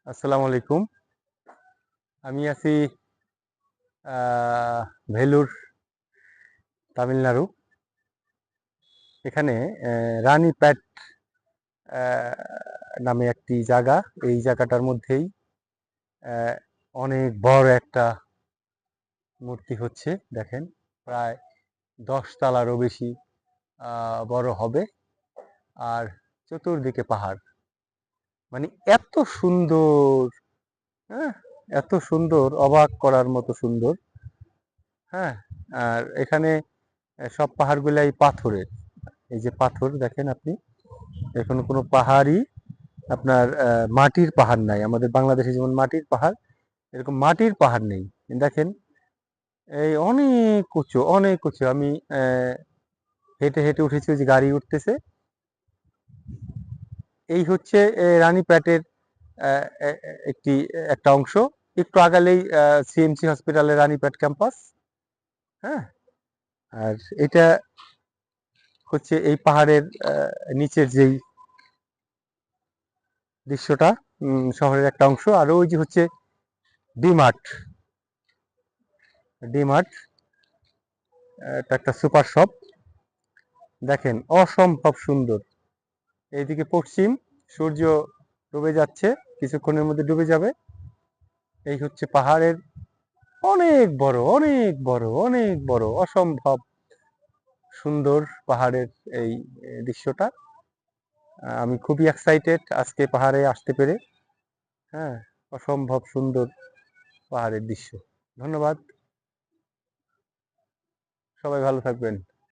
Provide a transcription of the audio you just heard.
আসসালামু আলাইকুম। আমি আছি ভেলুর, তামিলনাড়ু। এখানে রানীপ্যাট নামে একটি জায়গা। এই জায়গাটার মধ্যেই অনেক বড় একটা মূর্তি হচ্ছে। দেখেন, প্রায় 10 তলারও বেশি বড় হবে। আর চতুর্দিকে পাহাড়। মানে এত সুন্দর, হ্যাঁ, এত সুন্দর, অবাক করার মতো সুন্দর। হ্যাঁ, আর এখানে সব পাহাড়গুলাই পাথরের। এই যে পাথর দেখেন আপনি, এখনো কোনো পাহাড়ই আপনার মাটির পাহাড় নাই। আমাদের বাংলাদেশে যেমন মাটির পাহাড়, এরকম মাটির পাহাড় নেই। দেখেন, এই অনেক উঁচু, অনেক উঁচু। আমি হেঁটে হেঁটে উঠেছি, ওই যে গাড়ি উঠতেছে। এই হচ্ছে রানীপ্যাটের একটা অংশ। একটু আগালেই সিএমসি হসপিটালের রানীপ্যাট ক্যাম্পাস। হ্যাঁ, আর এটা হচ্ছে এই পাহাড়ের নিচের যেই দৃশ্যটা, শহরের একটা অংশ। আর ওই যে হচ্ছে ডিমার্ট। ডিমার্ট এটা একটা সুপার শপ। দেখেন, অসম্ভব সুন্দর। এইদিকে পশ্চিম, সূর্য ডুবে যাচ্ছে, কিছুক্ষণের মধ্যে ডুবে যাবে। এই হচ্ছে পাহাড়ের অনেক বড়, অনেক বড়, অনেক বড়, অসম্ভব সুন্দর পাহাড়ের এই দৃশ্যটা। আমি খুবই এক্সাইটেড আজকে পাহাড়ে আসতে পেরে। হ্যাঁ, অসম্ভব সুন্দর পাহাড়ের দৃশ্য। ধন্যবাদ, সবাই ভালো থাকবেন।